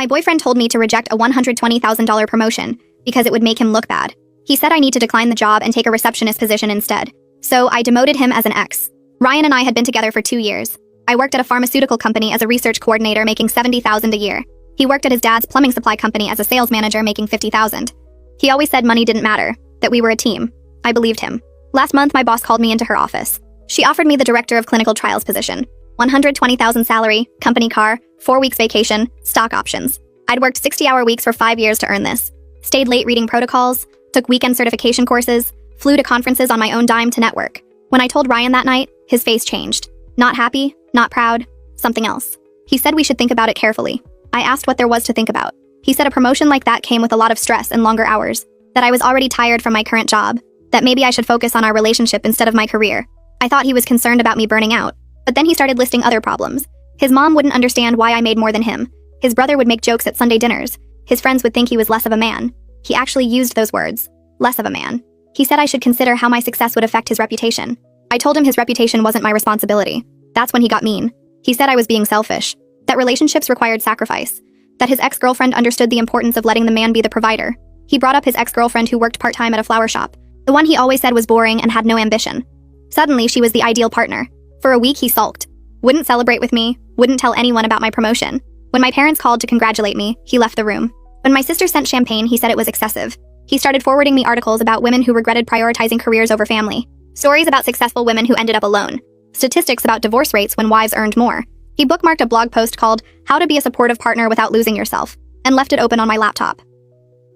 My boyfriend told me to reject a $120,000 promotion because it would make him look bad. He said I need to decline the job and take a receptionist position instead. So I demoted him as an ex. Ryan and I had been together for 2 years. I worked at a pharmaceutical company as a research coordinator making $70,000 a year. He worked at his dad's plumbing supply company as a sales manager making $50,000. He always said money didn't matter, that we were a team. I believed him. Last month, my boss called me into her office. She offered me the director of clinical trials position. $120,000 salary, company car, 4 weeks vacation, stock options. I'd worked 60-hour weeks for 5 years to earn this. Stayed late reading protocols, took weekend certification courses, flew to conferences on my own dime to network. When I told Ryan that night, his face changed. Not happy, not proud, something else. He said we should think about it carefully. I asked what there was to think about. He said a promotion like that came with a lot of stress and longer hours, that I was already tired from my current job, that maybe I should focus on our relationship instead of my career. I thought he was concerned about me burning out. But then he started listing other problems. His mom wouldn't understand why I made more than him. His brother would make jokes at Sunday dinners. His friends would think he was less of a man. He actually used those words, less of a man. He said I should consider how my success would affect his reputation. I told him his reputation wasn't my responsibility. That's when he got mean. He said I was being selfish, that relationships required sacrifice, that his ex-girlfriend understood the importance of letting the man be the provider. He brought up his ex-girlfriend who worked part-time at a flower shop, the one he always said was boring and had no ambition. Suddenly, she was the ideal partner. For a week, he sulked. Wouldn't celebrate with me, wouldn't tell anyone about my promotion. When my parents called to congratulate me, he left the room. When my sister sent champagne, he said it was excessive. He started forwarding me articles about women who regretted prioritizing careers over family. Stories about successful women who ended up alone. Statistics about divorce rates when wives earned more. He bookmarked a blog post called How to Be a Supportive Partner Without Losing Yourself, and left it open on my laptop.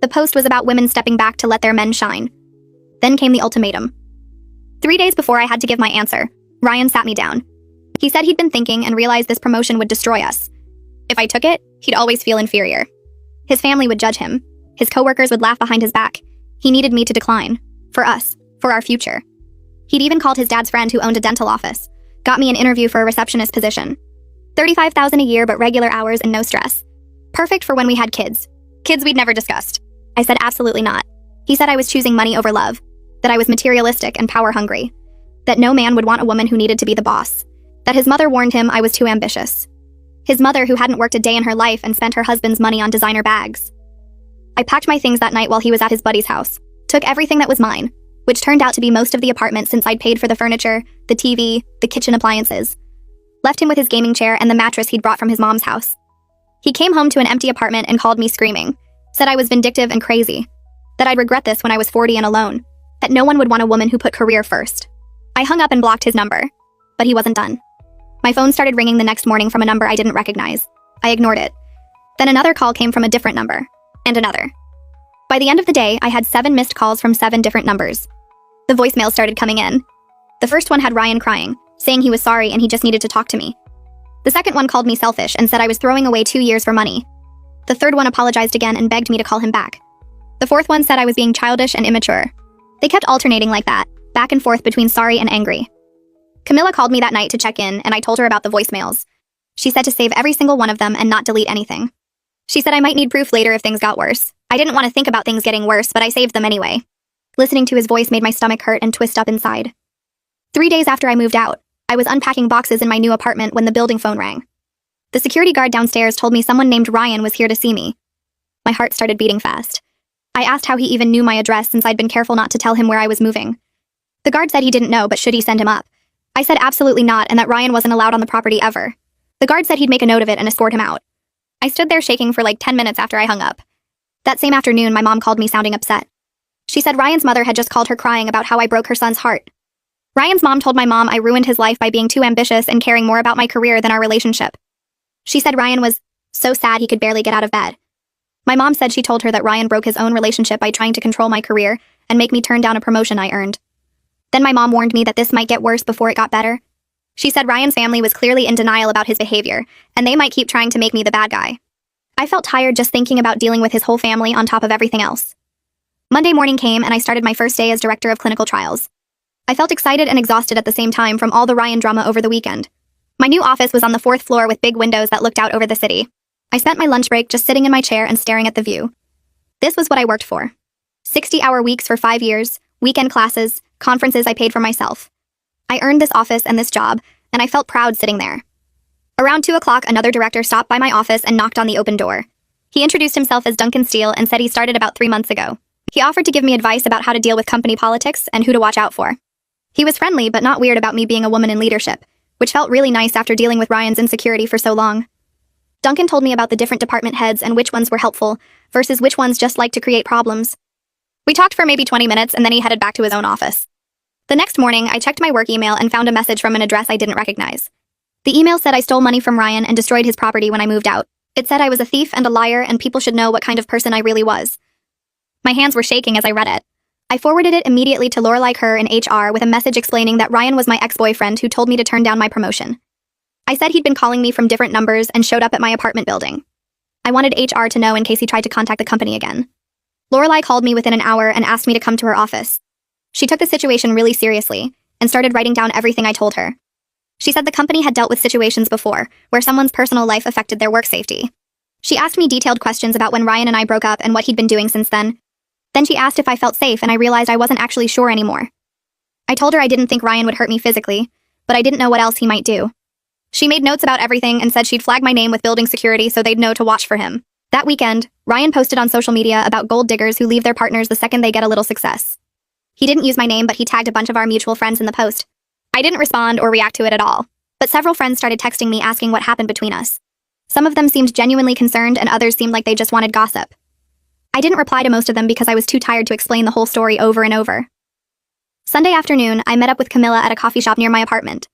The post was about women stepping back to let their men shine. Then came the ultimatum. 3 days before I had to give my answer, Ryan sat me down. He said he'd been thinking and realized this promotion would destroy us. If I took it, he'd always feel inferior. His family would judge him. His coworkers would laugh behind his back. He needed me to decline. For us. For our future. He'd even called his dad's friend who owned a dental office. Got me an interview for a receptionist position. $35,000 a year but regular hours and no stress. Perfect for when we had kids. Kids we'd never discussed. I said absolutely not. He said I was choosing money over love. That I was materialistic and power hungry. That no man would want a woman who needed to be the boss. That his mother warned him I was too ambitious. His mother who hadn't worked a day in her life and spent her husband's money on designer bags. I packed my things that night while he was at his buddy's house. Took everything that was mine, which turned out to be most of the apartment since I'd paid for the furniture, the TV, the kitchen appliances. Left him with his gaming chair and the mattress he'd brought from his mom's house. He came home to an empty apartment and called me screaming. Said I was vindictive and crazy. That I'd regret this when I was 40 and alone. That no one would want a woman who put career first. I hung up and blocked his number. But he wasn't done. My phone started ringing the next morning from a number I didn't recognize. I ignored it. Then another call came from a different number. And another. By the end of the day, I had 7 missed calls from 7 different numbers. The voicemail started coming in. The first one had Ryan crying, saying he was sorry and he just needed to talk to me. The second one called me selfish and said I was throwing away 2 years for money. The third one apologized again and begged me to call him back. The fourth one said I was being childish and immature. They kept alternating like that, back and forth between sorry and angry. Camilla called me that night to check in and I told her about the voicemails. She said to save every single one of them and not delete anything. She said I might need proof later if things got worse. I didn't want to think about things getting worse, but I saved them anyway. Listening to his voice made my stomach hurt and twist up inside. 3 days after I moved out, I was unpacking boxes in my new apartment when the building phone rang. The security guard downstairs told me someone named Ryan was here to see me. My heart started beating fast. I asked how he even knew my address since I'd been careful not to tell him where I was moving. The guard said he didn't know, but should he send him up? I said absolutely not and that Ryan wasn't allowed on the property ever. The guard said he'd make a note of it and escort him out. I stood there shaking for like 10 minutes after I hung up. That same afternoon, my mom called me sounding upset. She said Ryan's mother had just called her crying about how I broke her son's heart. Ryan's mom told my mom I ruined his life by being too ambitious and caring more about my career than our relationship. She said Ryan was so sad he could barely get out of bed. My mom said she told her that Ryan broke his own relationship by trying to control my career and make me turn down a promotion I earned. Then my mom warned me that this might get worse before it got better. She said Ryan's family was clearly in denial about his behavior, and they might keep trying to make me the bad guy. I felt tired just thinking about dealing with his whole family on top of everything else. Monday morning came and I started my first day as director of clinical trials. I felt excited and exhausted at the same time from all the Ryan drama over the weekend. My new office was on the 4th floor with big windows that looked out over the city. I spent my lunch break just sitting in my chair and staring at the view. This was what I worked for. 60-hour weeks for 5 years, weekend classes, conferences I paid for myself. I earned this office and this job, and I felt proud sitting there. Around 2 o'clock, another director stopped by my office and knocked on the open door. He introduced himself as Duncan Steele and said he started about 3 months ago. He offered to give me advice about how to deal with company politics and who to watch out for. He was friendly but not weird about me being a woman in leadership, which felt really nice after dealing with Ryan's insecurity for so long. Duncan told me about the different department heads and which ones were helpful versus which ones just like to create problems. We talked for maybe 20 minutes and then he headed back to his own office. The next morning, I checked my work email and found a message from an address I didn't recognize. The email said I stole money from Ryan and destroyed his property when I moved out. It said I was a thief and a liar and people should know what kind of person I really was. My hands were shaking as I read it. I forwarded it immediately to Lorelei Kerr in HR with a message explaining that Ryan was my ex-boyfriend who told me to turn down my promotion. I said he'd been calling me from different numbers and showed up at my apartment building. I wanted HR to know in case he tried to contact the company again. Lorelei called me within an hour and asked me to come to her office. She took the situation really seriously and started writing down everything I told her. She said the company had dealt with situations before where someone's personal life affected their work safety. She asked me detailed questions about when Ryan and I broke up and what he'd been doing since then. Then she asked if I felt safe and I realized I wasn't actually sure anymore. I told her I didn't think Ryan would hurt me physically, but I didn't know what else he might do. She made notes about everything and said she'd flag my name with building security so they'd know to watch for him. That weekend, Ryan posted on social media about gold diggers who leave their partners the second they get a little success. He didn't use my name, but he tagged a bunch of our mutual friends in the post. I didn't respond or react to it at all, but several friends started texting me asking what happened between us. Some of them seemed genuinely concerned and others seemed like they just wanted gossip. I didn't reply to most of them because I was too tired to explain the whole story over and over. Sunday afternoon, I met up with Camilla at a coffee shop near my apartment.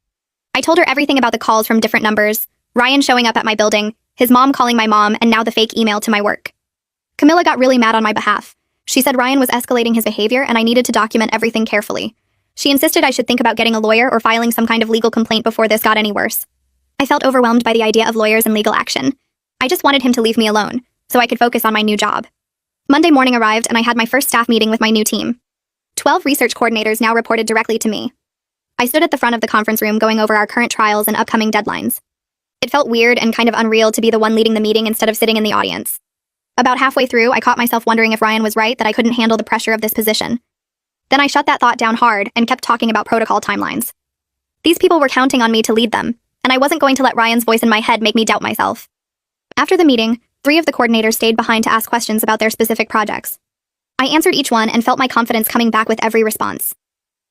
I told her everything about the calls from different numbers, Ryan showing up at my building, his mom calling my mom, and now the fake email to my work. Camilla got really mad on my behalf. She said Ryan was escalating his behavior and I needed to document everything carefully. She insisted I should think about getting a lawyer or filing some kind of legal complaint before this got any worse. I felt overwhelmed by the idea of lawyers and legal action. I just wanted him to leave me alone, so I could focus on my new job. Monday morning arrived and I had my first staff meeting with my new team. 12 research coordinators now reported directly to me. I stood at the front of the conference room going over our current trials and upcoming deadlines. It felt weird and kind of unreal to be the one leading the meeting instead of sitting in the audience. About halfway through, I caught myself wondering if Ryan was right that I couldn't handle the pressure of this position. Then I shut that thought down hard and kept talking about protocol timelines. These people were counting on me to lead them, and I wasn't going to let Ryan's voice in my head make me doubt myself. After the meeting, 3 of the coordinators stayed behind to ask questions about their specific projects. I answered each one and felt my confidence coming back with every response.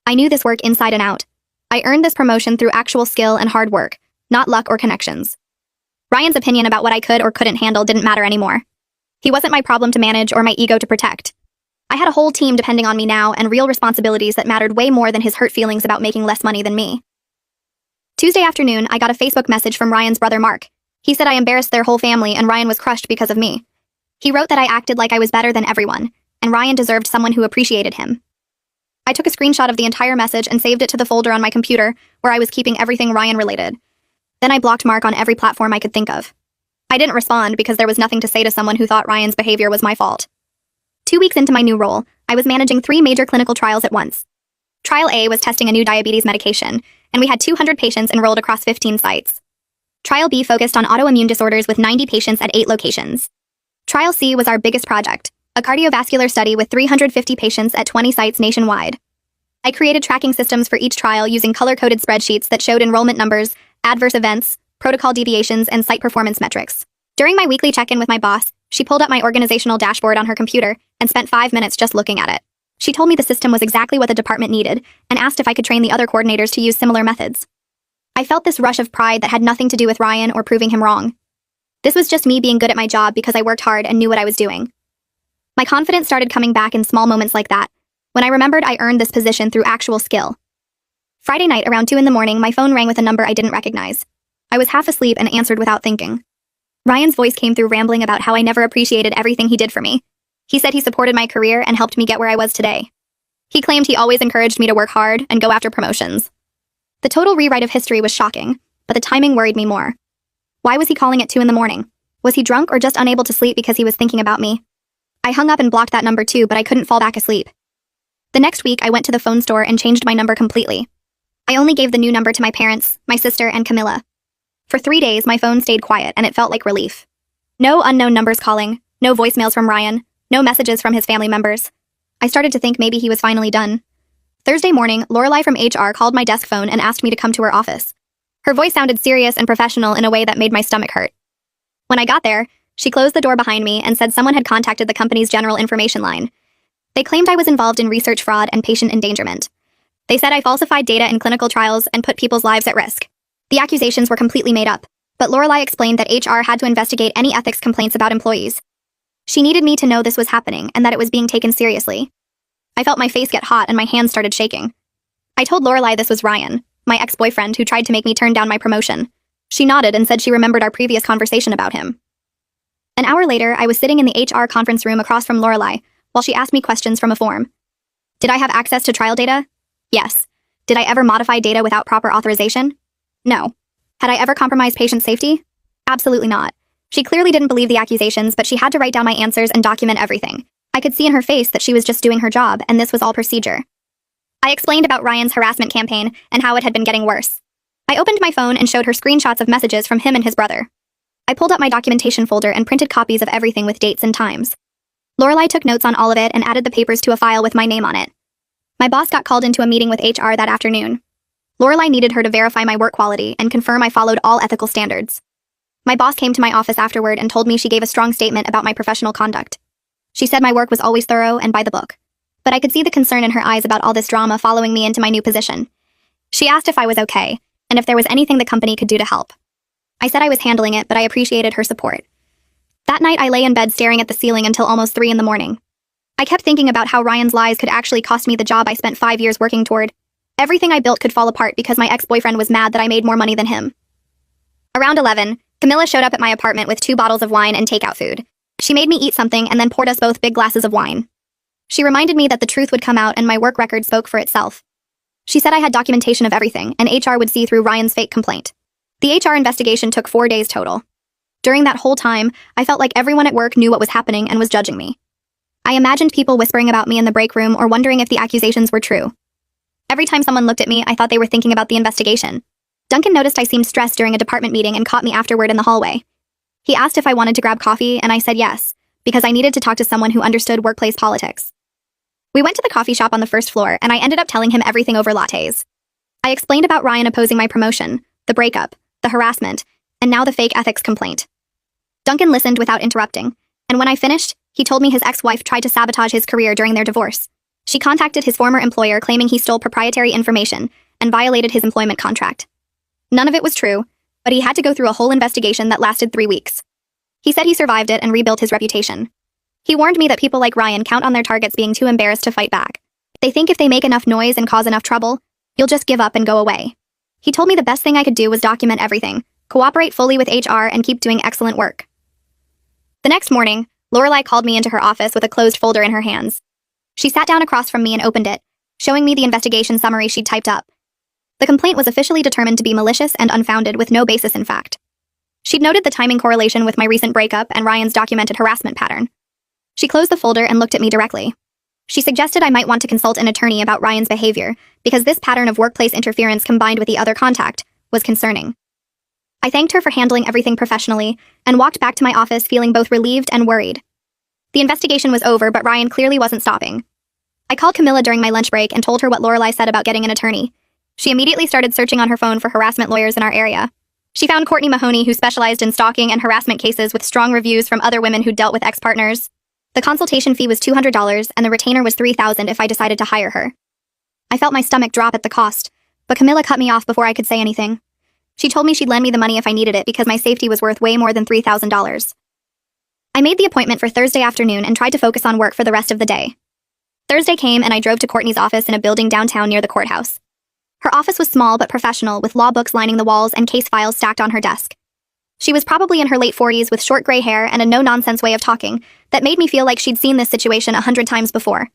I knew this work inside and out. I earned this promotion through actual skill and hard work, not luck or connections. Ryan's opinion about what I could or couldn't handle didn't matter anymore. He wasn't my problem to manage or my ego to protect. I had a whole team depending on me now and real responsibilities that mattered way more than his hurt feelings about making less money than me. Tuesday afternoon, I got a Facebook message from Ryan's brother Mark. He said I embarrassed their whole family and Ryan was crushed because of me. He wrote that I acted like I was better than everyone, and Ryan deserved someone who appreciated him. I took a screenshot of the entire message and saved it to the folder on my computer where I was keeping everything Ryan related. Then I blocked Mark on every platform I could think of. I didn't respond because there was nothing to say to someone who thought Ryan's behavior was my fault. 2 weeks into my new role, I was managing 3 major clinical trials at once. Trial A was testing a new diabetes medication, and we had 200 patients enrolled across 15 sites. Trial B focused on autoimmune disorders with 90 patients at 8 locations. Trial C was our biggest project, a cardiovascular study with 350 patients at 20 sites nationwide. I created tracking systems for each trial using color-coded spreadsheets that showed enrollment numbers, adverse events, protocol deviations, and site performance metrics. During my weekly check-in with my boss, she pulled up my organizational dashboard on her computer and spent 5 minutes just looking at it. She told me the system was exactly what the department needed and asked if I could train the other coordinators to use similar methods. I felt this rush of pride that had nothing to do with Ryan or proving him wrong. This was just me being good at my job because I worked hard and knew what I was doing. My confidence started coming back in small moments like that, when I remembered I earned this position through actual skill. Friday night around 2 a.m, my phone rang with a number I didn't recognize. I was half asleep and answered without thinking. Ryan's voice came through rambling about how I never appreciated everything he did for me. He said he supported my career and helped me get where I was today. He claimed he always encouraged me to work hard and go after promotions. The total rewrite of history was shocking, but the timing worried me more. Why was he calling at 2 a.m? Was he drunk or just unable to sleep because he was thinking about me? I hung up and blocked that number too, but I couldn't fall back asleep. The next week, I went to the phone store and changed my number completely. I only gave the new number to my parents, my sister, and Camilla. For 3 days, my phone stayed quiet, and it felt like relief. No unknown numbers calling, no voicemails from Ryan, no messages from his family members. I started to think maybe he was finally done. Thursday morning, Lorelei from HR called my desk phone and asked me to come to her office. Her voice sounded serious and professional in a way that made my stomach hurt. When I got there, She closed the door behind me and said someone had contacted the company's general information line. They claimed I was involved in research fraud and patient endangerment. They said I falsified data in clinical trials and put people's lives at risk. The accusations were completely made up, but Lorelai explained that HR had to investigate any ethics complaints about employees. She needed me to know this was happening and that it was being taken seriously. I felt my face get hot and my hands started shaking. I told Lorelai this was Ryan, my ex-boyfriend who tried to make me turn down my promotion. She nodded and said she remembered our previous conversation about him. An hour later, I was sitting in the HR conference room across from Lorelai while she asked me questions from a form. Did I have access to trial data? Yes. Did I ever modify data without proper authorization? No. Had I ever compromised patient safety? Absolutely not. She clearly didn't believe the accusations, but she had to write down my answers and document everything. I could see in her face that she was just doing her job, and this was all procedure. I explained about Ryan's harassment campaign and how it had been getting worse. I opened my phone and showed her screenshots of messages from him and his brother. I pulled up my documentation folder and printed copies of everything with dates and times. Lorelai took notes on all of it and added the papers to a file with my name on it. My boss got called into a meeting with HR that afternoon. Lorelai needed her to verify my work quality and confirm I followed all ethical standards. My boss came to my office afterward and told me she gave a strong statement about my professional conduct. She said my work was always thorough and by the book. But I could see the concern in her eyes about all this drama following me into my new position. She asked if I was okay, and if there was anything the company could do to help. I said I was handling it, but I appreciated her support. That night, I lay in bed staring at the ceiling until almost 3 a.m. I kept thinking about how Ryan's lies could actually cost me the job I spent 5 years working toward. Everything I built could fall apart because my ex-boyfriend was mad that I made more money than him. Around 11, Camilla showed up at my apartment with 2 bottles of wine and takeout food. She made me eat something and then poured us both big glasses of wine. She reminded me that the truth would come out and my work record spoke for itself. She said I had documentation of everything and HR would see through Ryan's fake complaint. The HR investigation took 4 days total. During that whole time, I felt like everyone at work knew what was happening and was judging me. I imagined people whispering about me in the break room or wondering if the accusations were true. Every time someone looked at me, I thought they were thinking about the investigation. Duncan noticed I seemed stressed during a department meeting and caught me afterward in the hallway. He asked if I wanted to grab coffee, and I said yes, because I needed to talk to someone who understood workplace politics. We went to the coffee shop on the first floor, and I ended up telling him everything over lattes. I explained about Ryan opposing my promotion, the breakup, the harassment, and now the fake ethics complaint. Duncan listened without interrupting, and when I finished, he told me his ex-wife tried to sabotage his career during their divorce. She contacted his former employer claiming he stole proprietary information and violated his employment contract. None of it was true, but he had to go through a whole investigation that lasted 3 weeks. He said he survived it and rebuilt his reputation. He warned me that people like Ryan count on their targets being too embarrassed to fight back. They think if they make enough noise and cause enough trouble, you'll just give up and go away. He told me the best thing I could do was document everything, cooperate fully with HR, and keep doing excellent work. The next morning, Lorelai called me into her office with a closed folder in her hands. She sat down across from me and opened it, showing me the investigation summary she'd typed up. The complaint was officially determined to be malicious and unfounded with no basis in fact. She'd noted the timing correlation with my recent breakup and Ryan's documented harassment pattern. She closed the folder and looked at me directly. She suggested I might want to consult an attorney about Ryan's behavior, because this pattern of workplace interference combined with the other contact was concerning. I thanked her for handling everything professionally and walked back to my office feeling both relieved and worried. The investigation was over, but Ryan clearly wasn't stopping. I called Camilla during my lunch break and told her what Lorelai said about getting an attorney. She immediately started searching on her phone for harassment lawyers in our area. She found Courtney Mahoney, who specialized in stalking and harassment cases with strong reviews from other women who dealt with ex-partners. The consultation fee was $200 and the retainer was $3,000 if I decided to hire her. I felt my stomach drop at the cost, but Camilla cut me off before I could say anything. She told me she'd lend me the money if I needed it because my safety was worth way more than $3,000. I made the appointment for Thursday afternoon and tried to focus on work for the rest of the day. Thursday came and I drove to Courtney's office in a building downtown near the courthouse. Her office was small but professional, with law books lining the walls and case files stacked on her desk. She was probably in her late 40s with short gray hair and a no-nonsense way of talking that made me feel like she'd seen this situation 100 times before.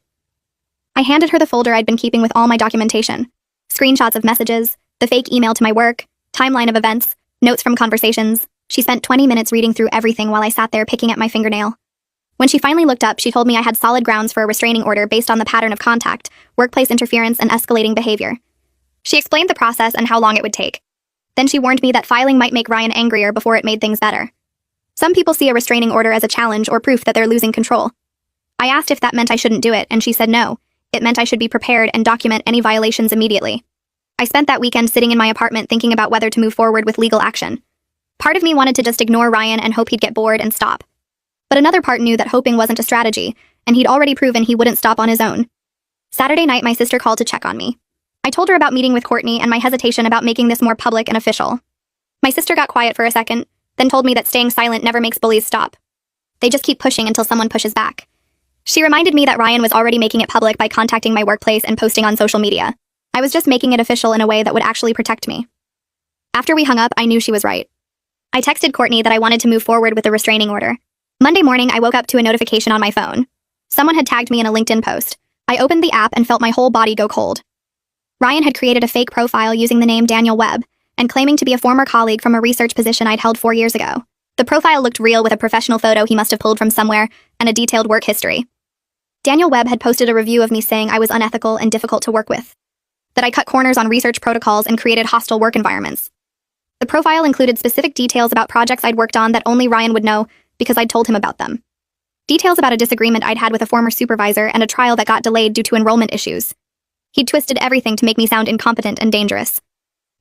I handed her the folder I'd been keeping with all my documentation. Screenshots of messages, the fake email to my work, timeline of events, notes from conversations. She spent 20 minutes reading through everything while I sat there picking at my fingernail. When she finally looked up, she told me I had solid grounds for a restraining order based on the pattern of contact, workplace interference, and escalating behavior. She explained the process and how long it would take. Then she warned me that filing might make Ryan angrier before it made things better. Some people see a restraining order as a challenge or proof that they're losing control. I asked if that meant I shouldn't do it, and she said no. It meant I should be prepared and document any violations immediately. I spent that weekend sitting in my apartment thinking about whether to move forward with legal action. Part of me wanted to just ignore Ryan and hope he'd get bored and stop. But another part knew that hoping wasn't a strategy, and he'd already proven he wouldn't stop on his own. Saturday night, my sister called to check on me. I told her about meeting with Courtney and my hesitation about making this more public and official. My sister got quiet for a second, then told me that staying silent never makes bullies stop. They just keep pushing until someone pushes back. She reminded me that Ryan was already making it public by contacting my workplace and posting on social media. I was just making it official in a way that would actually protect me. After we hung up, I knew she was right. I texted Courtney that I wanted to move forward with a restraining order. Monday morning, I woke up to a notification on my phone. Someone had tagged me in a LinkedIn post. I opened the app and felt my whole body go cold. Ryan had created a fake profile using the name Daniel Webb and claiming to be a former colleague from a research position I'd held 4 years ago. The profile looked real with a professional photo he must have pulled from somewhere and a detailed work history. Daniel Webb had posted a review of me saying I was unethical and difficult to work with, that I cut corners on research protocols and created hostile work environments. The profile included specific details about projects I'd worked on that only Ryan would know because I'd told him about them. Details about a disagreement I'd had with a former supervisor and a trial that got delayed due to enrollment issues. He'd twisted everything to make me sound incompetent and dangerous.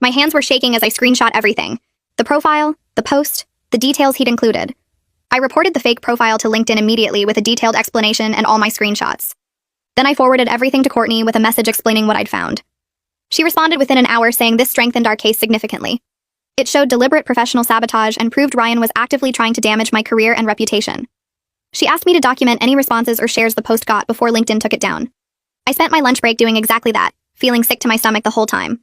My hands were shaking as I screenshot everything. The profile, the post, the details he'd included. I reported the fake profile to LinkedIn immediately with a detailed explanation and all my screenshots. Then I forwarded everything to Courtney with a message explaining what I'd found. She responded within an hour saying this strengthened our case significantly. It showed deliberate professional sabotage and proved Ryan was actively trying to damage my career and reputation. She asked me to document any responses or shares the post got before LinkedIn took it down. I spent my lunch break doing exactly that, feeling sick to my stomach the whole time.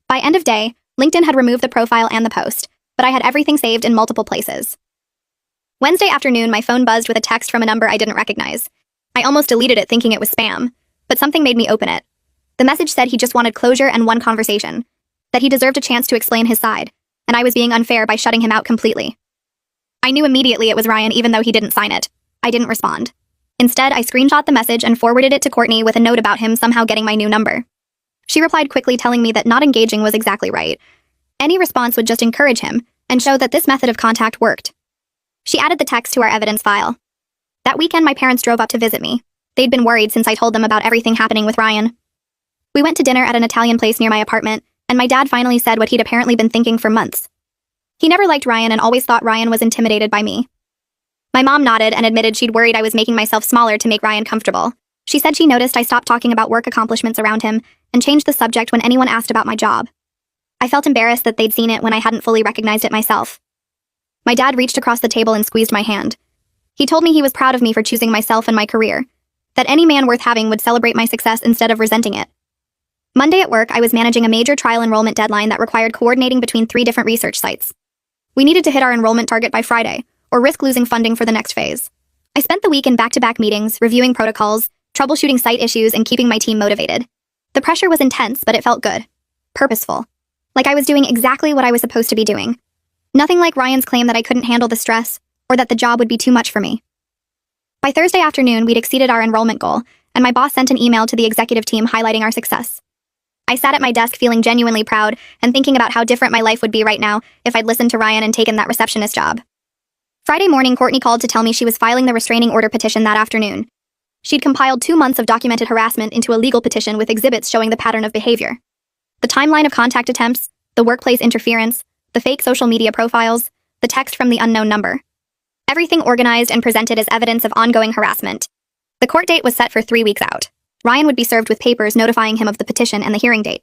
By end of day, LinkedIn had removed the profile and the post, but I had everything saved in multiple places. Wednesday afternoon, my phone buzzed with a text from a number I didn't recognize. I almost deleted it thinking it was spam, but something made me open it. The message said he just wanted closure and one conversation, that he deserved a chance to explain his side, and I was being unfair by shutting him out completely. I knew immediately it was Ryan even though he didn't sign it. I didn't respond. Instead, I screenshot the message and forwarded it to Courtney with a note about him somehow getting my new number. She replied quickly telling me that not engaging was exactly right. Any response would just encourage him and show that this method of contact worked. She added the text to our evidence file. That weekend, my parents drove up to visit me. They'd been worried since I told them about everything happening with Ryan. We went to dinner at an Italian place near my apartment, and my dad finally said what he'd apparently been thinking for months. He never liked Ryan and always thought Ryan was intimidated by me. My mom nodded and admitted she'd worried I was making myself smaller to make Ryan comfortable. She said she noticed I stopped talking about work accomplishments around him and changed the subject when anyone asked about my job. I felt embarrassed that they'd seen it when I hadn't fully recognized it myself. My dad reached across the table and squeezed my hand. He told me he was proud of me for choosing myself and my career, that any man worth having would celebrate my success instead of resenting it. Monday at work, I was managing a major trial enrollment deadline that required coordinating between 3 different research sites. We needed to hit our enrollment target by Friday, or risk losing funding for the next phase. I spent the week in back-to-back meetings, reviewing protocols, troubleshooting site issues, and keeping my team motivated. The pressure was intense, but it felt good. Purposeful. Like I was doing exactly what I was supposed to be doing. Nothing like Ryan's claim that I couldn't handle the stress, or that the job would be too much for me. By Thursday afternoon, we'd exceeded our enrollment goal, and my boss sent an email to the executive team highlighting our success. I sat at my desk feeling genuinely proud and thinking about how different my life would be right now if I'd listened to Ryan and taken that receptionist job. Friday morning, Courtney called to tell me she was filing the restraining order petition that afternoon. She'd compiled 2 months of documented harassment into a legal petition with exhibits showing the pattern of behavior. The timeline of contact attempts, the workplace interference, the fake social media profiles, the text from the unknown number. Everything organized and presented as evidence of ongoing harassment. The court date was set for 3 weeks out. Ryan would be served with papers notifying him of the petition and the hearing date.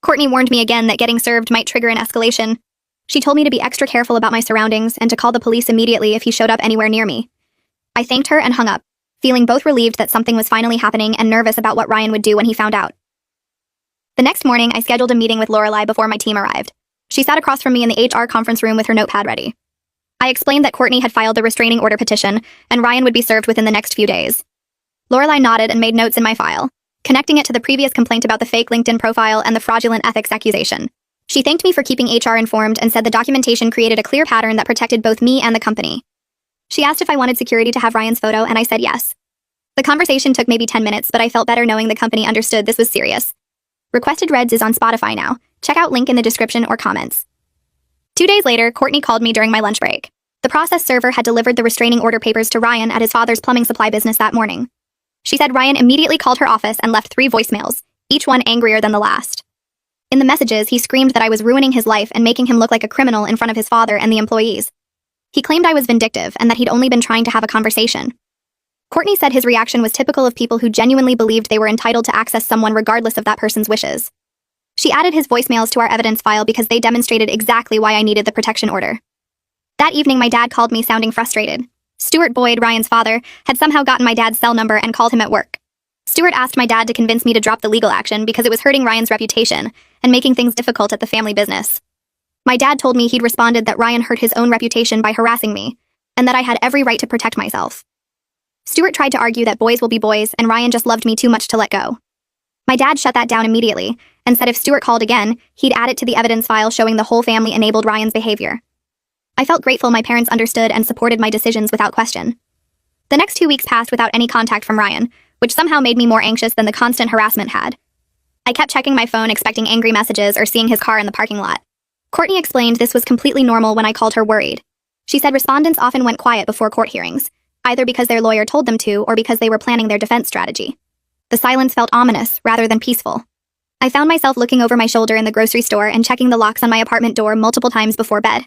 Courtney warned me again that getting served might trigger an escalation. She told me to be extra careful about my surroundings and to call the police immediately if he showed up anywhere near me. I thanked her and hung up, feeling both relieved that something was finally happening and nervous about what Ryan would do when he found out. The next morning, I scheduled a meeting with Lorelai before my team arrived. She sat across from me in the HR conference room with her notepad ready. I explained that Courtney had filed the restraining order petition, and Ryan would be served within the next few days. Lorelai nodded and made notes in my file, connecting it to the previous complaint about the fake LinkedIn profile and the fraudulent ethics accusation. She thanked me for keeping HR informed and said the documentation created a clear pattern that protected both me and the company. She asked if I wanted security to have Ryan's photo, and I said yes. The conversation took maybe 10 minutes, but I felt better knowing the company understood this was serious. Requested Reds is on Spotify now. Check out link in the description or comments. 2 days later, Courtney called me during my lunch break. The process server had delivered the restraining order papers to Ryan at his father's plumbing supply business that morning. She said Ryan immediately called her office and left 3 voicemails, each one angrier than the last. In the messages, he screamed that I was ruining his life and making him look like a criminal in front of his father and the employees. He claimed I was vindictive and that he'd only been trying to have a conversation. Courtney said his reaction was typical of people who genuinely believed they were entitled to access someone regardless of that person's wishes. She added his voicemails to our evidence file because they demonstrated exactly why I needed the protection order. That evening, my dad called me sounding frustrated. Stuart Boyd, Ryan's father, had somehow gotten my dad's cell number and called him at work. Stuart asked my dad to convince me to drop the legal action because it was hurting Ryan's reputation and making things difficult at the family business. My dad told me he'd responded that Ryan hurt his own reputation by harassing me, and that I had every right to protect myself. Stuart tried to argue that boys will be boys and Ryan just loved me too much to let go. My dad shut that down immediately and said if Stuart called again, he'd add it to the evidence file showing the whole family enabled Ryan's behavior. I felt grateful my parents understood and supported my decisions without question. The next 2 weeks passed without any contact from Ryan, which somehow made me more anxious than the constant harassment had. I kept checking my phone expecting angry messages or seeing his car in the parking lot. Courtney explained this was completely normal when I called her worried. She said respondents often went quiet before court hearings, either because their lawyer told them to or because they were planning their defense strategy. The silence felt ominous rather than peaceful. I found myself looking over my shoulder in the grocery store and checking the locks on my apartment door multiple times before bed.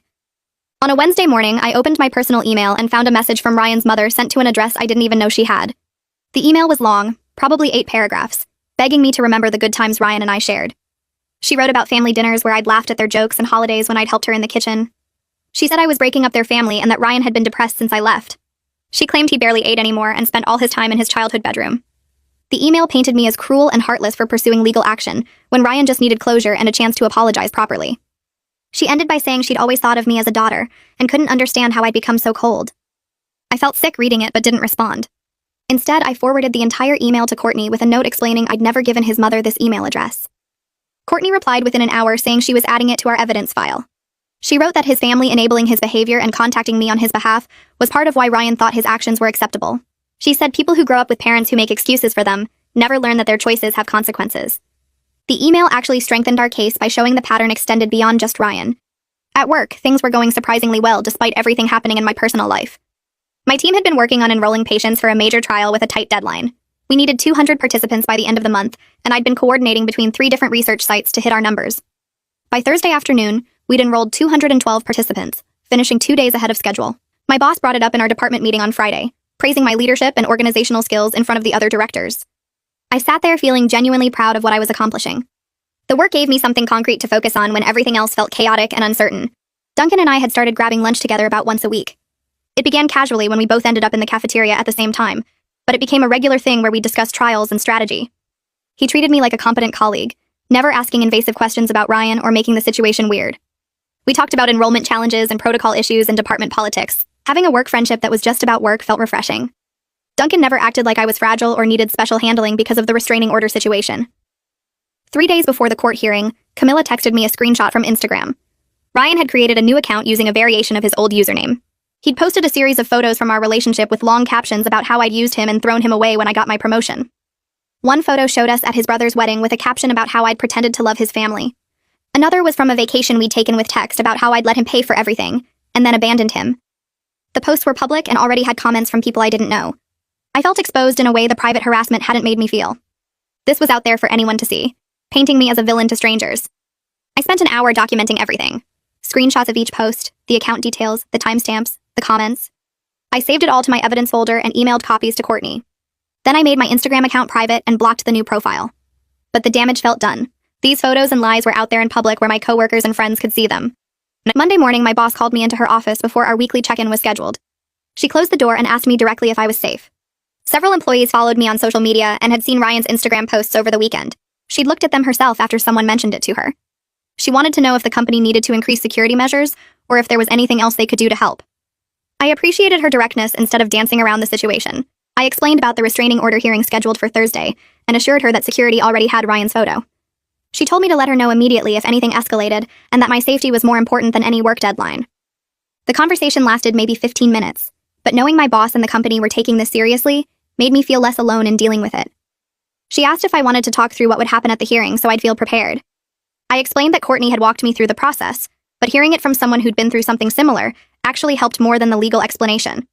On a Wednesday morning, I opened my personal email and found a message from Ryan's mother sent to an address I didn't even know she had. The email was long, probably 8 paragraphs, begging me to remember the good times Ryan and I shared. She wrote about family dinners where I'd laughed at their jokes and holidays when I'd helped her in the kitchen. She said I was breaking up their family and that Ryan had been depressed since I left. She claimed he barely ate anymore and spent all his time in his childhood bedroom. The email painted me as cruel and heartless for pursuing legal action when Ryan just needed closure and a chance to apologize properly. She ended by saying she'd always thought of me as a daughter and couldn't understand how I'd become so cold. I felt sick reading it but didn't respond. Instead, I forwarded the entire email to Courtney with a note explaining I'd never given his mother this email address. Courtney replied within an hour saying she was adding it to our evidence file. She wrote that his family enabling his behavior and contacting me on his behalf was part of why Ryan thought his actions were acceptable. She said people who grow up with parents who make excuses for them never learn that their choices have consequences. The email actually strengthened our case by showing the pattern extended beyond just Ryan. At work, things were going surprisingly well despite everything happening in my personal life. My team had been working on enrolling patients for a major trial with a tight deadline. We needed 200 participants by the end of the month, and I'd been coordinating between 3 different research sites to hit our numbers. By Thursday afternoon, we'd enrolled 212 participants, finishing 2 days ahead of schedule. My boss brought it up in our department meeting on Friday, praising my leadership and organizational skills in front of the other directors. I sat there feeling genuinely proud of what I was accomplishing. The work gave me something concrete to focus on when everything else felt chaotic and uncertain. Duncan and I had started grabbing lunch together about once a week. It began casually when we both ended up in the cafeteria at the same time, but it became a regular thing where we discussed trials and strategy. He treated me like a competent colleague, never asking invasive questions about Ryan or making the situation weird. We talked about enrollment challenges and protocol issues and department politics. Having a work friendship that was just about work felt refreshing. Duncan never acted like I was fragile or needed special handling because of the restraining order situation. 3 days before the court hearing, Camilla texted me a screenshot from Instagram. Ryan had created a new account using a variation of his old username. He'd posted a series of photos from our relationship with long captions about how I'd used him and thrown him away when I got my promotion. One photo showed us at his brother's wedding with a caption about how I'd pretended to love his family. Another was from a vacation we'd taken with text about how I'd let him pay for everything, and then abandoned him. The posts were public and already had comments from people I didn't know. I felt exposed in a way the private harassment hadn't made me feel. This was out there for anyone to see, painting me as a villain to strangers. I spent an hour documenting everything. Screenshots of each post, the account details, the timestamps, the comments. I saved it all to my evidence folder and emailed copies to Courtney. Then I made my Instagram account private and blocked the new profile. But the damage felt done. These photos and lies were out there in public where my coworkers and friends could see them. Monday morning, my boss called me into her office before our weekly check-in was scheduled. She closed the door and asked me directly if I was safe. Several employees followed me on social media and had seen Ryan's Instagram posts over the weekend. She'd looked at them herself after someone mentioned it to her. She wanted to know if the company needed to increase security measures or if there was anything else they could do to help. I appreciated her directness instead of dancing around the situation. I explained about the restraining order hearing scheduled for Thursday and assured her that security already had Ryan's photo. She told me to let her know immediately if anything escalated and that my safety was more important than any work deadline. The conversation lasted maybe 15 minutes, but knowing my boss and the company were taking this seriously made me feel less alone in dealing with it. She asked if I wanted to talk through what would happen at the hearing so I'd feel prepared. I explained that Courtney had walked me through the process, but hearing it from someone who'd been through something similar actually helped more than the legal explanation.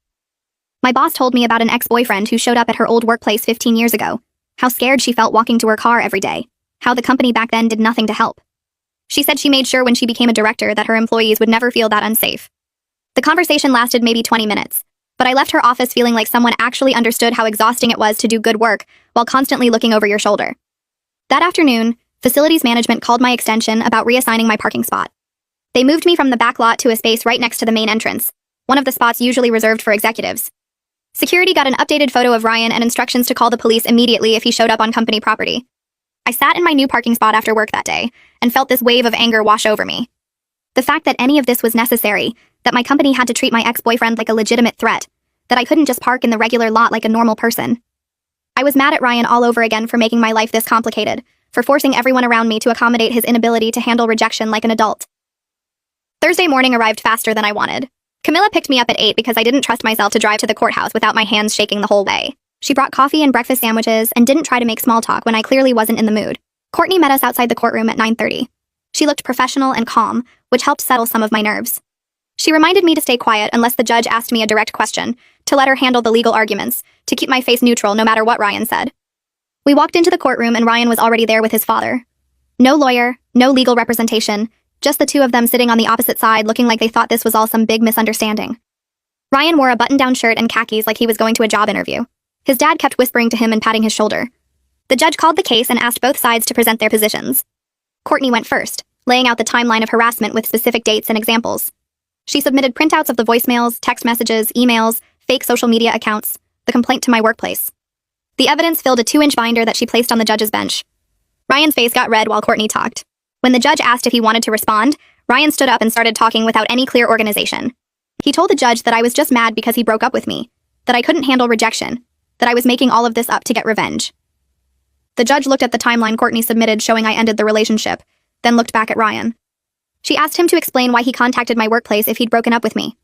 My boss told me about an ex-boyfriend who showed up at her old workplace 15 years ago, how scared she felt walking to her car every day, how the company back then did nothing to help. She said she made sure when she became a director that her employees would never feel that unsafe. The conversation lasted maybe 20 minutes, but I left her office feeling like someone actually understood how exhausting it was to do good work while constantly looking over your shoulder. That afternoon, facilities management called my extension about reassigning my parking spot. They moved me from the back lot to a space right next to the main entrance, one of the spots usually reserved for executives. Security got an updated photo of Ryan and instructions to call the police immediately if he showed up on company property. I sat in my new parking spot after work that day and felt this wave of anger wash over me. The fact that any of this was necessary, that my company had to treat my ex-boyfriend like a legitimate threat, that I couldn't just park in the regular lot like a normal person. I was mad at Ryan all over again for making my life this complicated, for forcing everyone around me to accommodate his inability to handle rejection like an adult. Thursday morning arrived faster than I wanted. Camilla picked me up at 8 because I didn't trust myself to drive to the courthouse without my hands shaking the whole way. She brought coffee and breakfast sandwiches and didn't try to make small talk when I clearly wasn't in the mood. Courtney met us outside the courtroom at 9:30. She looked professional and calm, which helped settle some of my nerves. She reminded me to stay quiet unless the judge asked me a direct question, to let her handle the legal arguments, to keep my face neutral no matter what Ryan said. We walked into the courtroom and Ryan was already there with his father. No lawyer, no legal representation, just the two of them sitting on the opposite side looking like they thought this was all some big misunderstanding. Ryan wore a button-down shirt and khakis like he was going to a job interview. His dad kept whispering to him and patting his shoulder. The judge called the case and asked both sides to present their positions. Courtney went first, laying out the timeline of harassment with specific dates and examples. She submitted printouts of the voicemails, text messages, emails, fake social media accounts, the complaint to my workplace. The evidence filled a 2-inch binder that she placed on the judge's bench. Ryan's face got red while Courtney talked. When the judge asked if he wanted to respond, Ryan stood up and started talking without any clear organization. He told the judge that I was just mad because he broke up with me, that I couldn't handle rejection, that I was making all of this up to get revenge. The judge looked at the timeline Courtney submitted showing I ended the relationship, then looked back at Ryan. She asked him to explain why he contacted my workplace if he'd broken up with me.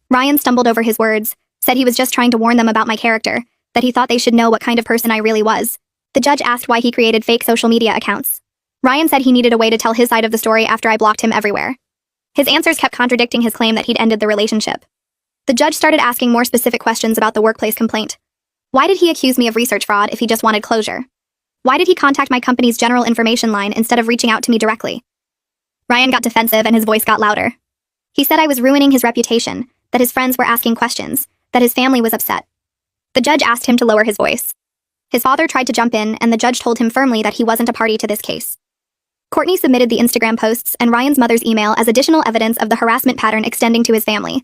Ryan stumbled over his words, said he was just trying to warn them about my character, that he thought they should know what kind of person I really was. The judge asked why he created fake social media accounts. Ryan said he needed a way to tell his side of the story after I blocked him everywhere. His answers kept contradicting his claim that he'd ended the relationship. The judge started asking more specific questions about the workplace complaint. Why did he accuse me of research fraud if he just wanted closure? Why did he contact my company's general information line instead of reaching out to me directly? Ryan got defensive and his voice got louder. He said I was ruining his reputation, that his friends were asking questions, that his family was upset. The judge asked him to lower his voice. His father tried to jump in, and the judge told him firmly that he wasn't a party to this case. Courtney submitted the Instagram posts and Ryan's mother's email as additional evidence of the harassment pattern extending to his family.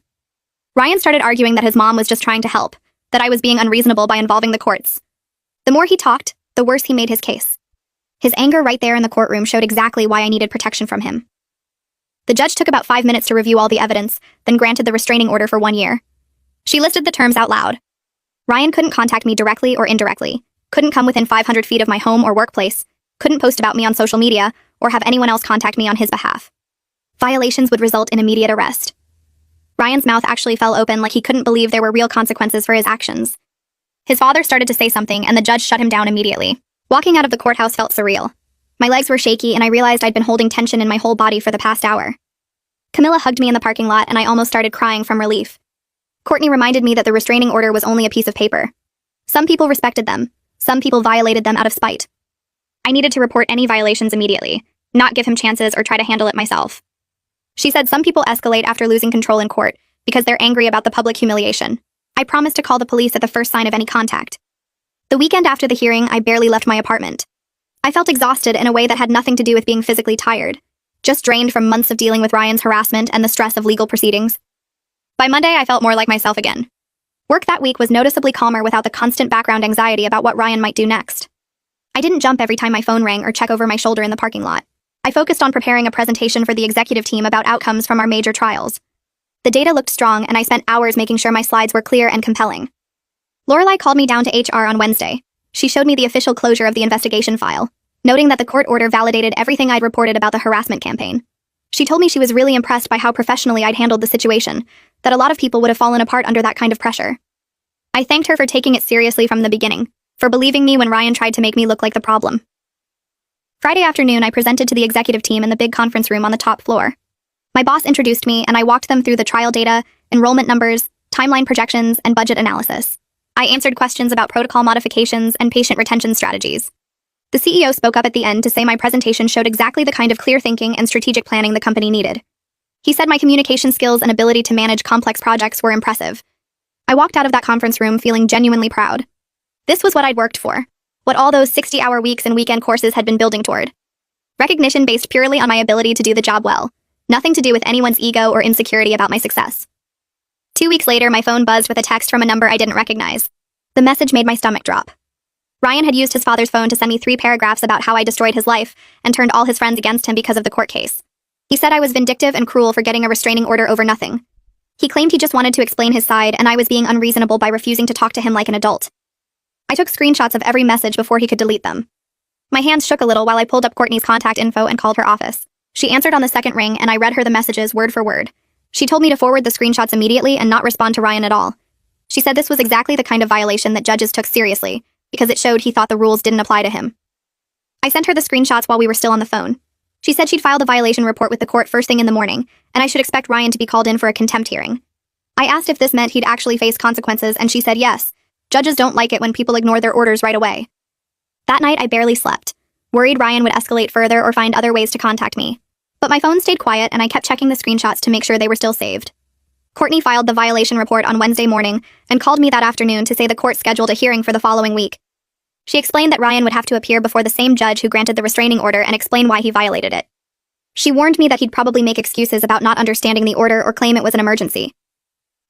Ryan started arguing that his mom was just trying to help, that I was being unreasonable by involving the courts. The more he talked, the worse he made his case. His anger right there in the courtroom showed exactly why I needed protection from him. The judge took about 5 minutes to review all the evidence, then granted the restraining order for 1 year. She listed the terms out loud. Ryan couldn't contact me directly or indirectly, couldn't come within 500 feet of my home or workplace, couldn't post about me on social media, or have anyone else contact me on his behalf. Violations would result in immediate arrest. Ryan's mouth actually fell open like he couldn't believe there were real consequences for his actions. His father started to say something, and the judge shut him down immediately. Walking out of the courthouse felt surreal. My legs were shaky, and I realized I'd been holding tension in my whole body for the past hour. Camilla hugged me in the parking lot, and I almost started crying from relief. Courtney reminded me that the restraining order was only a piece of paper. Some people respected them. Some people violated them out of spite. I needed to report any violations immediately, not give him chances or try to handle it myself. She said some people escalate after losing control in court because they're angry about the public humiliation. I promised to call the police at the first sign of any contact. The weekend after the hearing, I barely left my apartment. I felt exhausted in a way that had nothing to do with being physically tired, just drained from months of dealing with Ryan's harassment and the stress of legal proceedings. By Monday, I felt more like myself again. Work that week was noticeably calmer without the constant background anxiety about what Ryan might do next. I didn't jump every time my phone rang or check over my shoulder in the parking lot. I focused on preparing a presentation for the executive team about outcomes from our major trials. The data looked strong, and I spent hours making sure my slides were clear and compelling. Lorelai called me down to HR on Wednesday. She showed me the official closure of the investigation file, noting that the court order validated everything I'd reported about the harassment campaign. She told me she was really impressed by how professionally I'd handled the situation, that a lot of people would have fallen apart under that kind of pressure. I thanked her for taking it seriously from the beginning, for believing me when Ryan tried to make me look like the problem. Friday afternoon, I presented to the executive team in the big conference room on the top floor. My boss introduced me, and I walked them through the trial data, enrollment numbers, timeline projections, and budget analysis. I answered questions about protocol modifications and patient retention strategies. The CEO spoke up at the end to say my presentation showed exactly the kind of clear thinking and strategic planning the company needed. He said my communication skills and ability to manage complex projects were impressive. I walked out of that conference room feeling genuinely proud. This was what I'd worked for, what all those 60-hour weeks and weekend courses had been building toward. Recognition based purely on my ability to do the job well, nothing to do with anyone's ego or insecurity about my success. 2 weeks later, my phone buzzed with a text from a number I didn't recognize. The message made my stomach drop. Ryan had used his father's phone to send me 3 paragraphs about how I destroyed his life and turned all his friends against him because of the court case. He said I was vindictive and cruel for getting a restraining order over nothing. He claimed he just wanted to explain his side, and I was being unreasonable by refusing to talk to him like an adult. I took screenshots of every message before he could delete them. My hands shook a little while I pulled up Courtney's contact info and called her office. She answered on the second ring, and I read her the messages word for word. She told me to forward the screenshots immediately and not respond to Ryan at all. She said this was exactly the kind of violation that judges took seriously, because it showed he thought the rules didn't apply to him. I sent her the screenshots while we were still on the phone. She said she'd filed a violation report with the court first thing in the morning, and I should expect Ryan to be called in for a contempt hearing. I asked if this meant he'd actually face consequences, and she said yes. Judges don't like it when people ignore their orders right away. That night, I barely slept, worried Ryan would escalate further or find other ways to contact me. But my phone stayed quiet, and I kept checking the screenshots to make sure they were still saved. Courtney filed the violation report on Wednesday morning and called me that afternoon to say the court scheduled a hearing for the following week. She explained that Ryan would have to appear before the same judge who granted the restraining order and explain why he violated it. She warned me that he'd probably make excuses about not understanding the order or claim it was an emergency.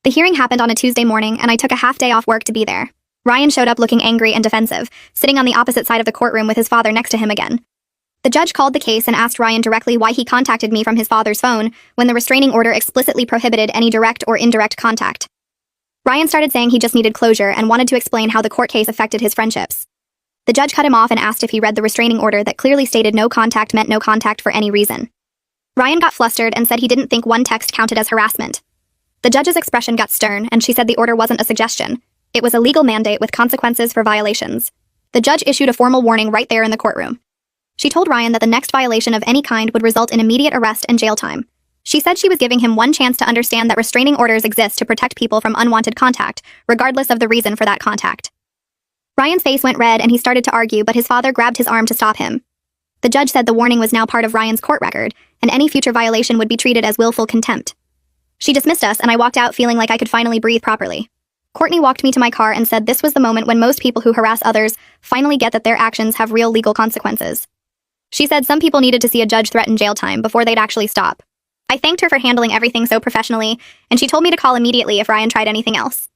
The hearing happened on a Tuesday morning, and I took a half day off work to be there. Ryan showed up looking angry and defensive, sitting on the opposite side of the courtroom with his father next to him again. The judge called the case and asked Ryan directly why he contacted me from his father's phone when the restraining order explicitly prohibited any direct or indirect contact. Ryan started saying he just needed closure and wanted to explain how the court case affected his friendships. The judge cut him off and asked if he read the restraining order that clearly stated no contact meant no contact for any reason. Ryan got flustered and said he didn't think one text counted as harassment. The judge's expression got stern, and she said the order wasn't a suggestion. It was a legal mandate with consequences for violations. The judge issued a formal warning right there in the courtroom. She told Ryan that the next violation of any kind would result in immediate arrest and jail time. She said she was giving him one chance to understand that restraining orders exist to protect people from unwanted contact, regardless of the reason for that contact. Ryan's face went red and he started to argue, but his father grabbed his arm to stop him. The judge said the warning was now part of Ryan's court record, and any future violation would be treated as willful contempt. She dismissed us, and I walked out feeling like I could finally breathe properly. Courtney walked me to my car and said this was the moment when most people who harass others finally get that their actions have real legal consequences. She said some people needed to see a judge threaten jail time before they'd actually stop. I thanked her for handling everything so professionally, and she told me to call immediately if Ryan tried anything else.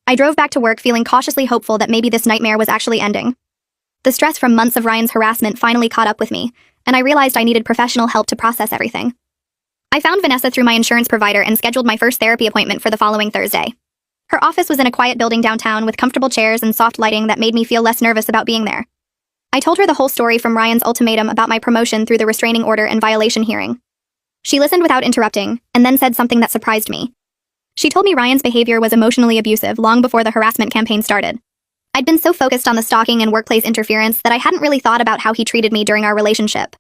I drove back to work feeling cautiously hopeful that maybe this nightmare was actually ending. The stress from months of Ryan's harassment finally caught up with me, and I realized I needed professional help to process everything. I found Vanessa through my insurance provider and scheduled my first therapy appointment for the following Thursday. Her office was in a quiet building downtown with comfortable chairs and soft lighting that made me feel less nervous about being there. I told her the whole story from Ryan's ultimatum about my promotion through the restraining order and violation hearing. She listened without interrupting, and then said something that surprised me. She told me Ryan's behavior was emotionally abusive long before the harassment campaign started. I'd been so focused on the stalking and workplace interference that I hadn't really thought about how he treated me during our relationship.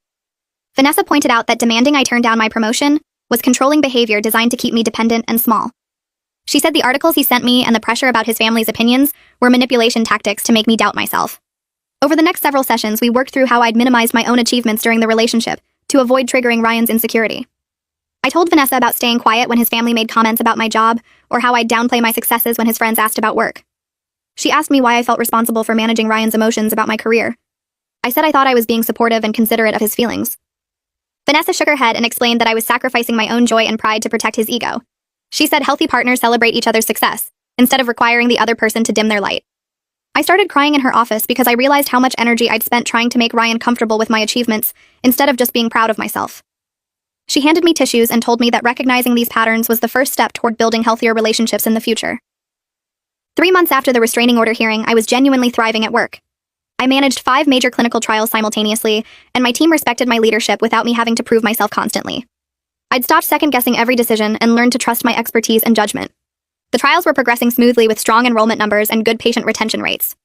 Vanessa pointed out that demanding I turn down my promotion was controlling behavior designed to keep me dependent and small. She said the articles he sent me and the pressure about his family's opinions were manipulation tactics to make me doubt myself. Over the next several sessions, we worked through how I'd minimized my own achievements during the relationship to avoid triggering Ryan's insecurity. I told Vanessa about staying quiet when his family made comments about my job, or how I'd downplay my successes when his friends asked about work. She asked me why I felt responsible for managing Ryan's emotions about my career. I said I thought I was being supportive and considerate of his feelings. Vanessa shook her head and explained that I was sacrificing my own joy and pride to protect his ego. She said healthy partners celebrate each other's success, instead of requiring the other person to dim their light. I started crying in her office because I realized how much energy I'd spent trying to make Ryan comfortable with my achievements, instead of just being proud of myself. She handed me tissues and told me that recognizing these patterns was the first step toward building healthier relationships in the future. 3 months after the restraining order hearing, I was genuinely thriving at work. I managed 5 major clinical trials simultaneously, and my team respected my leadership without me having to prove myself constantly. I'd stopped second-guessing every decision and learned to trust my expertise and judgment. The trials were progressing smoothly with strong enrollment numbers and good patient retention rates.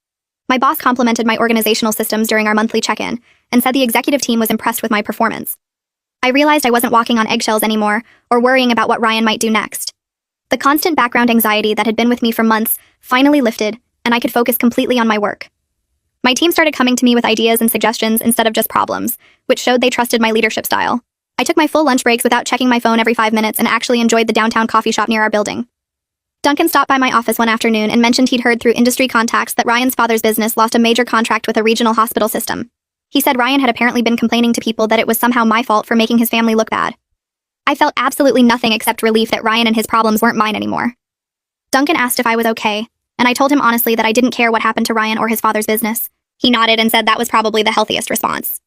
My boss complimented my organizational systems during our monthly check-in and said the executive team was impressed with my performance. I realized I wasn't walking on eggshells anymore or worrying about what Ryan might do next. The constant background anxiety that had been with me for months finally lifted, and I could focus completely on my work. My team started coming to me with ideas and suggestions instead of just problems, which showed they trusted my leadership style. I took my full lunch breaks without checking my phone every 5 minutes and actually enjoyed the downtown coffee shop near our building. Duncan stopped by my office one afternoon and mentioned he'd heard through industry contacts that Ryan's father's business lost a major contract with a regional hospital system. He said Ryan had apparently been complaining to people that it was somehow my fault for making his family look bad. I felt absolutely nothing except relief that Ryan and his problems weren't mine anymore. Duncan asked if I was okay, and I told him honestly that I didn't care what happened to Ryan or his father's business. He nodded and said that was probably the healthiest response.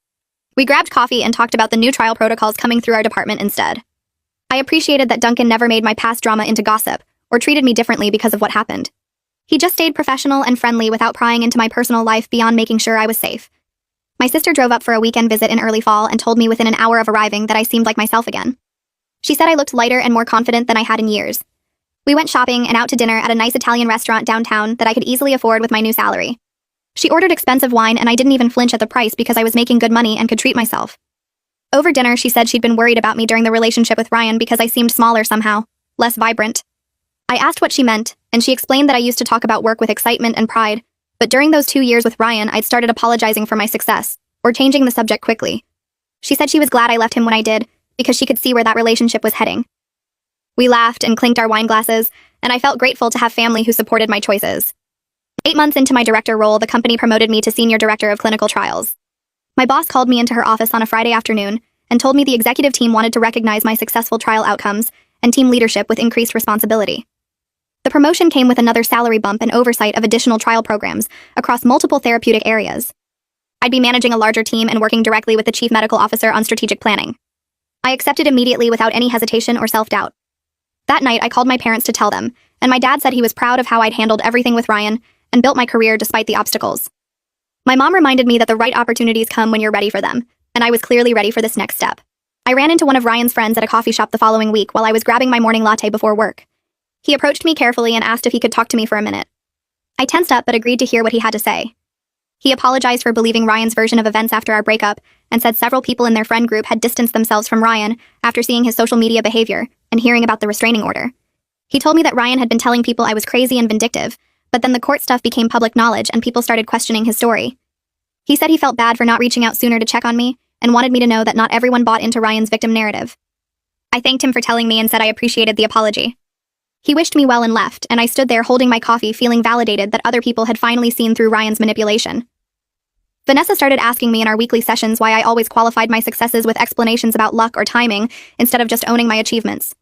We grabbed coffee and talked about the new trial protocols coming through our department instead. I appreciated that Duncan never made my past drama into gossip, or treated me differently because of what happened. He just stayed professional and friendly without prying into my personal life beyond making sure I was safe. My sister drove up for a weekend visit in early fall and told me within an hour of arriving that I seemed like myself again. She said I looked lighter and more confident than I had in years. We went shopping and out to dinner at a nice Italian restaurant downtown that I could easily afford with my new salary. She ordered expensive wine and I didn't even flinch at the price because I was making good money and could treat myself. Over dinner, she said she'd been worried about me during the relationship with Ryan because I seemed smaller somehow, less vibrant. I asked what she meant, and she explained that I used to talk about work with excitement and pride, but during those 2 years with Ryan, I'd started apologizing for my success, or changing the subject quickly. She said she was glad I left him when I did, because she could see where that relationship was heading. We laughed and clinked our wine glasses, and I felt grateful to have family who supported my choices. 8 months into my director role, the company promoted me to senior director of clinical trials. My boss called me into her office on a Friday afternoon and told me the executive team wanted to recognize my successful trial outcomes and team leadership with increased responsibility. The promotion came with another salary bump and oversight of additional trial programs across multiple therapeutic areas. I'd be managing a larger team and working directly with the chief medical officer on strategic planning. I accepted immediately without any hesitation or self-doubt. That night, I called my parents to tell them, and my dad said he was proud of how I'd handled everything with Ryan and built my career despite the obstacles. My mom reminded me that the right opportunities come when you're ready for them, and I was clearly ready for this next step. I ran into one of Ryan's friends at a coffee shop the following week while I was grabbing my morning latte before work. He approached me carefully and asked if he could talk to me for a minute. I tensed up but agreed to hear what he had to say. He apologized for believing Ryan's version of events after our breakup and said several people in their friend group had distanced themselves from Ryan after seeing his social media behavior and hearing about the restraining order. He told me that Ryan had been telling people I was crazy and vindictive, but then the court stuff became public knowledge and people started questioning his story. He said he felt bad for not reaching out sooner to check on me and wanted me to know that not everyone bought into Ryan's victim narrative. I thanked him for telling me and said I appreciated the apology. He wished me well and left, and I stood there holding my coffee feeling validated that other people had finally seen through Ryan's manipulation. Vanessa started asking me in our weekly sessions why I always qualified my successes with explanations about luck or timing instead of just owning my achievements.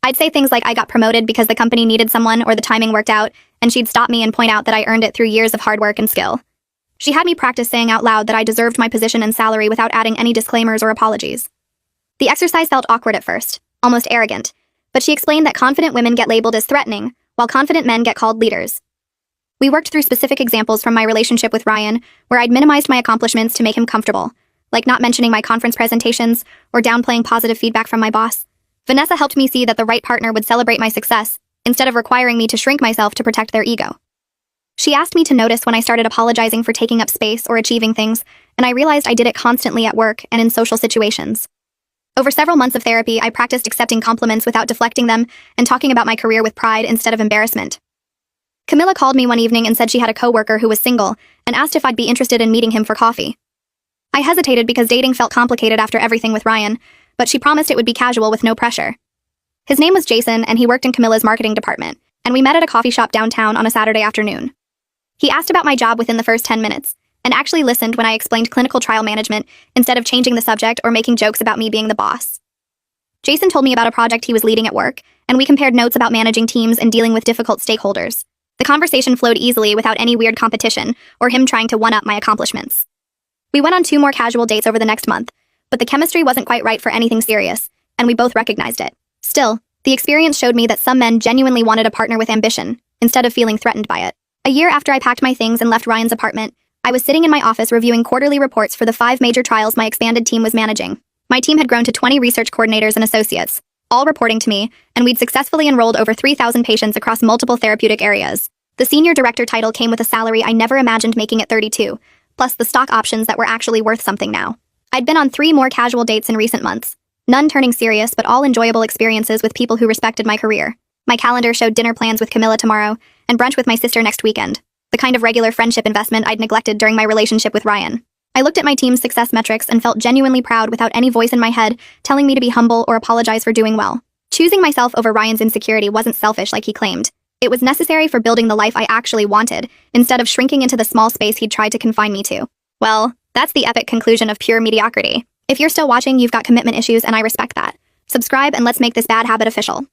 I'd say things like I got promoted because the company needed someone or the timing worked out, and she'd stop me and point out that I earned it through years of hard work and skill. She had me practice saying out loud that I deserved my position and salary without adding any disclaimers or apologies. The exercise felt awkward at first, almost arrogant, but she explained that confident women get labeled as threatening, while confident men get called leaders. We worked through specific examples from my relationship with Ryan, where I'd minimized my accomplishments to make him comfortable, like not mentioning my conference presentations or downplaying positive feedback from my boss. Vanessa helped me see that the right partner would celebrate my success, instead of requiring me to shrink myself to protect their ego. She asked me to notice when I started apologizing for taking up space or achieving things, and I realized I did it constantly at work and in social situations. Over several months of therapy, I practiced accepting compliments without deflecting them and talking about my career with pride instead of embarrassment. Camilla called me one evening and said she had a coworker who was single and asked if I'd be interested in meeting him for coffee. I hesitated because dating felt complicated after everything with Ryan, but she promised it would be casual with no pressure. His name was Jason, and he worked in Camilla's marketing department, and we met at a coffee shop downtown on a Saturday afternoon. He asked about my job within the first 10 minutes, and actually listened when I explained clinical trial management instead of changing the subject or making jokes about me being the boss. Jason told me about a project he was leading at work, and we compared notes about managing teams and dealing with difficult stakeholders. The conversation flowed easily without any weird competition or him trying to one-up my accomplishments. We went on 2 more casual dates over the next month, but the chemistry wasn't quite right for anything serious, and we both recognized it. Still, the experience showed me that some men genuinely wanted a partner with ambition, instead of feeling threatened by it. A year after I packed my things and left Ryan's apartment, I was sitting in my office reviewing quarterly reports for the 5 major trials my expanded team was managing. My team had grown to 20 research coordinators and associates, all reporting to me, and we'd successfully enrolled over 3,000 patients across multiple therapeutic areas. The senior director title came with a salary I never imagined making at 32, plus the stock options that were actually worth something now. I'd been on 3 more casual dates in recent months, none turning serious but all enjoyable experiences with people who respected my career. My calendar showed dinner plans with Camilla tomorrow and brunch with my sister next weekend, the kind of regular friendship investment I'd neglected during my relationship with Ryan. I looked at my team's success metrics and felt genuinely proud without any voice in my head telling me to be humble or apologize for doing well. Choosing myself over Ryan's insecurity wasn't selfish like he claimed. It was necessary for building the life I actually wanted, instead of shrinking into the small space he'd tried to confine me to. Well, that's the epic conclusion of pure mediocrity. If you're still watching, you've got commitment issues, and I respect that. Subscribe and let's make this bad habit official.